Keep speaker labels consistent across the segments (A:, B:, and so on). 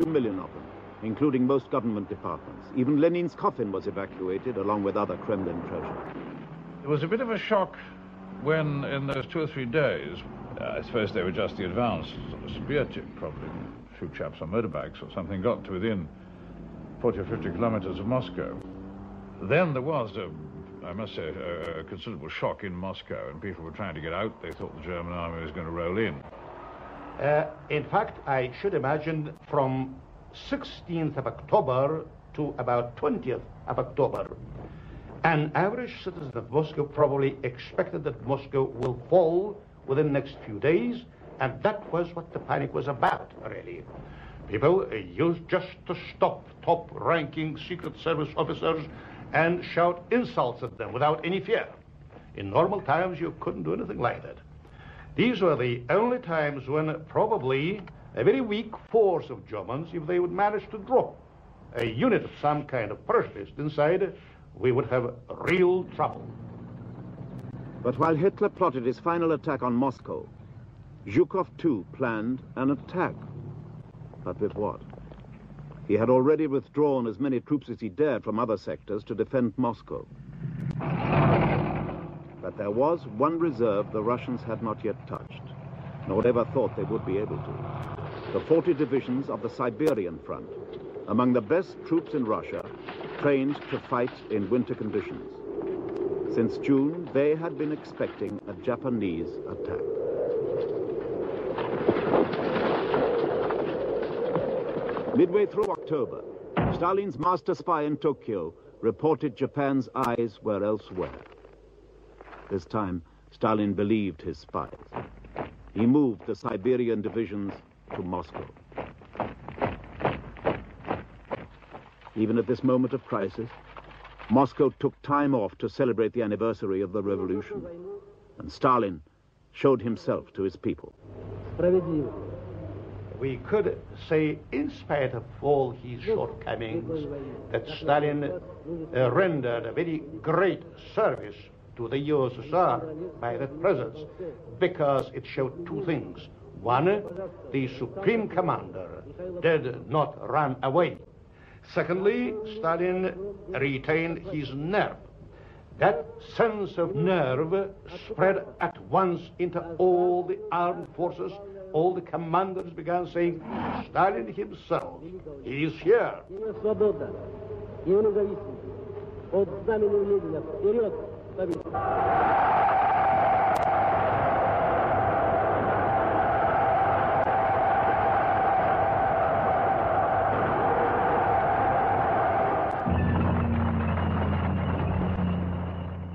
A: 2 million of them, including most government departments. Even Lenin's coffin was evacuated, along with other Kremlin treasure.
B: It was a bit of a shock when, in those 2 or 3 days, I suppose they were just the advance of a spear tip, probably. A few chaps on motorbikes or something got to within 40 or 50 kilometers of Moscow. Then there was, I must say, a considerable shock in Moscow, and people were trying to get out. They thought the German army was going to roll in.
C: In fact, I should imagine from 16th of October to about 20th of October, an average citizen of Moscow probably expected that Moscow will fall within the next few days, and that was what the panic was about, really. People used just to stop top-ranking Secret Service officers and shout insults at them without any fear. In normal times, you couldn't do anything like that. These were the only times when probably a very weak force of Germans, if they would manage to drop a unit of some kind of parachutist inside, we would have real trouble.
A: But while Hitler plotted his final attack on Moscow, Zhukov too planned an attack. But with what? He had already withdrawn as many troops as he dared from other sectors to defend Moscow. But there was one reserve the Russians had not yet touched, nor ever thought they would be able to. The 40 divisions of the Siberian front, among the best troops in Russia, trained to fight in winter conditions. Since June, they had been expecting a Japanese attack. Midway through October, Stalin's master spy in Tokyo reported Japan's eyes were elsewhere. This time, Stalin believed his spies. He moved the Siberian divisions to Moscow. Even at this moment of crisis, Moscow took time off to celebrate the anniversary of the revolution, and Stalin showed himself to his people.
C: We could say, in spite of all his shortcomings, that Stalin rendered a very great service to the USSR by that presence, because it showed two things. One, the Supreme Commander did not run away. Secondly, Stalin retained his nerve. That sense of nerve spread at once into all the armed forces. All the commanders began saying, Stalin himself, he is here.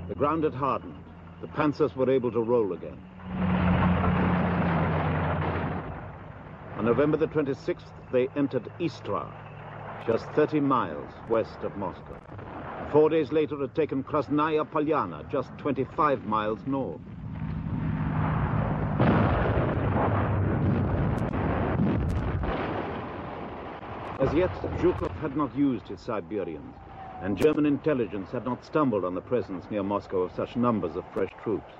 A: The ground had hardened. The panzers were able to roll again. On November the 26th, they entered Istra, just 30 miles west of Moscow. 4 days later, had taken Krasnaya Polyana, just 25 miles north. As yet, Zhukov had not used his Siberians, and German intelligence had not stumbled on the presence near Moscow of such numbers of fresh troops.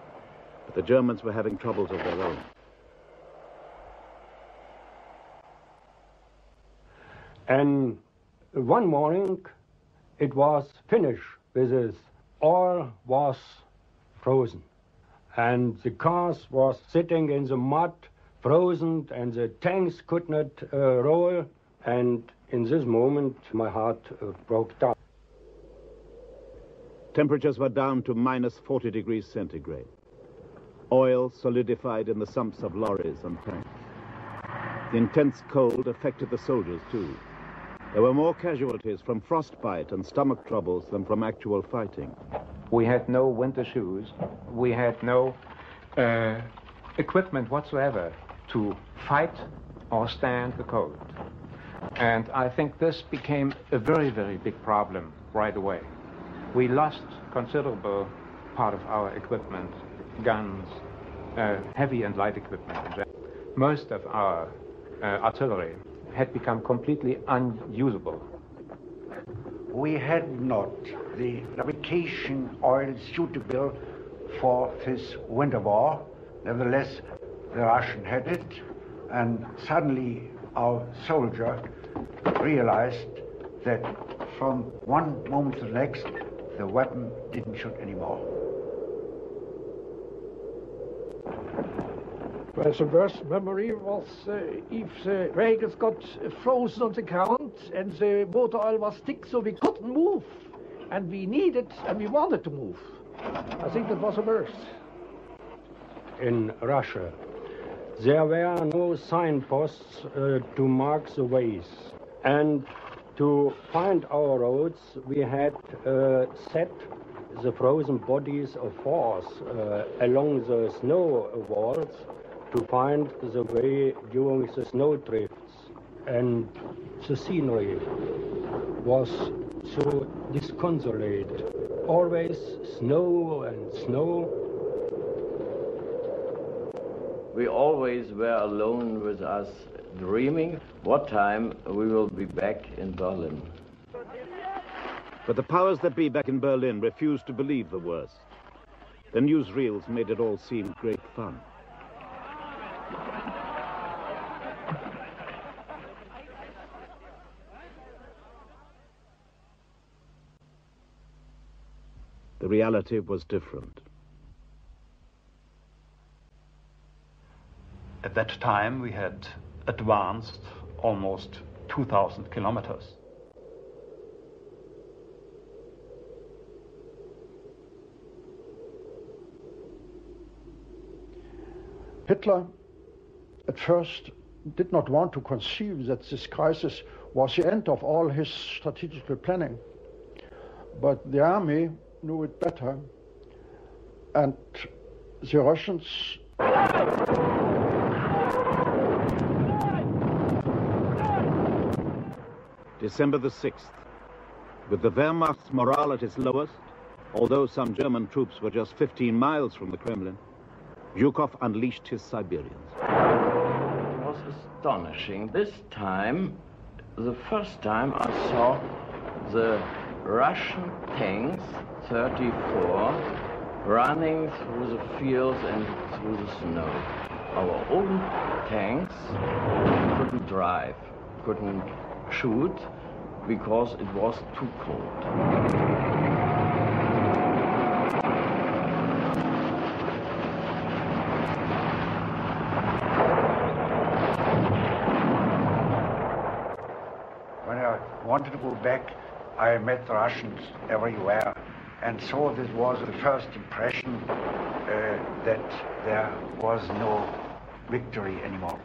A: But the Germans were having troubles of their own.
D: And one morning, it was finished with this. All was frozen. And the cars was sitting in the mud, frozen, and the tanks could not roll. And in this moment, my heart broke down.
A: Temperatures were down to minus 40 degrees centigrade. Oil solidified in the sumps of lorries and tanks. The intense cold affected the soldiers, too. There were more casualties from frostbite and stomach troubles than from actual fighting.
E: We had no winter shoes. We had no equipment whatsoever to fight or stand the cold. And I think this became a very, very big problem right away. We lost considerable part of our equipment, guns, heavy and light equipment. Most of our artillery had become completely unusable.
F: We had not the navigation oil suitable for this winter war. Nevertheless, the Russian had it, and suddenly our soldier realized that from one moment to the next, the weapon didn't shoot anymore.
G: Well, the worst memory was if the wagons got frozen on the ground and the motor oil was thick, so we couldn't move. And we needed and we wanted to move. I think that was the worst.
D: In Russia, there were no signposts to mark the ways. And to find our roads, we had set the frozen bodies of horse along the snow walls to find the way during the snow drifts. And the scenery was so disconsolate. Always snow and snow.
H: We always were alone with us, dreaming what time we will be back in Berlin.
A: But the powers that be back in Berlin refused to believe the worst. The newsreels made it all seem great fun. The reality was different.
I: At that time, we had advanced almost 2,000 kilometers.
J: Hitler at first did not want to conceive that this crisis was the end of all his strategical planning. But the army knew it better, and the Russians
A: December the 6th. With the Wehrmacht's morale at its lowest, although some German troops were just 15 miles from the Kremlin, Zhukov unleashed his Siberians.
H: It was astonishing. This time, the first time I saw the Russian tanks, 34, running through the fields and through the snow. Our own tanks couldn't drive, couldn't shoot, because it was too cold.
F: When I wanted to go back, I met the Russians everywhere, and so this was the first impression that there was no victory anymore.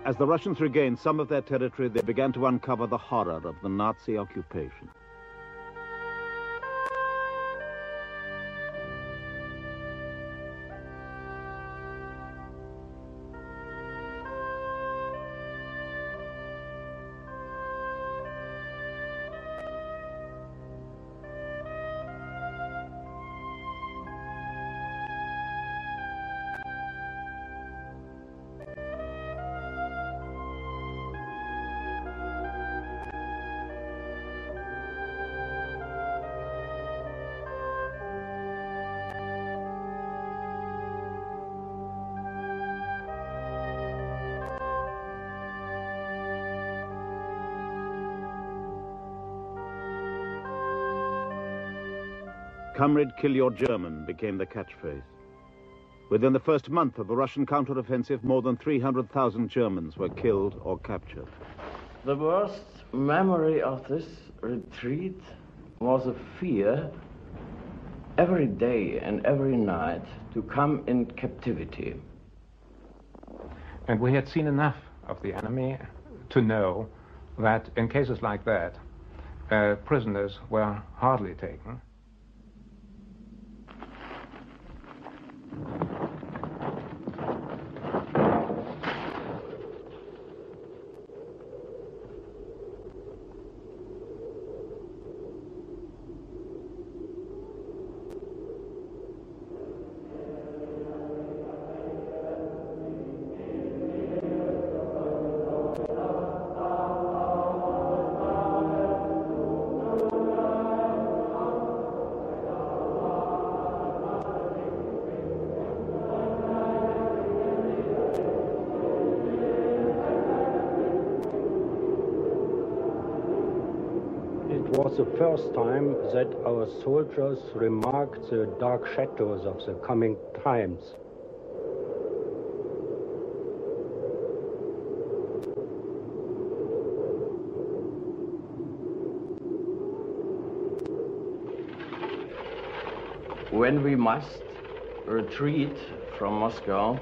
A: As the Russians regained some of their territory, they began to uncover the horror of the Nazi occupation. Comrade, kill your German became the catchphrase. Within the first month of the Russian counteroffensive, more than 300,000 Germans were killed or captured.
H: The worst memory of this retreat was a fear every day and every night to come in captivity.
E: And we had seen enough of the enemy to know that in cases like that, prisoners were hardly taken.
D: It was the first time that our soldiers remarked the dark shadows of the coming times.
H: When we must retreat from Moscow,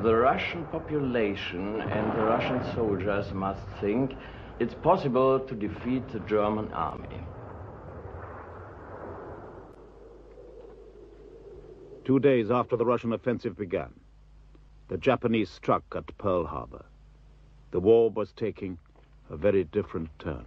H: the Russian population and the Russian soldiers must think it's possible to defeat the German army.
A: 2 days after the Russian offensive began, the Japanese struck at Pearl Harbor. The war was taking a very different turn.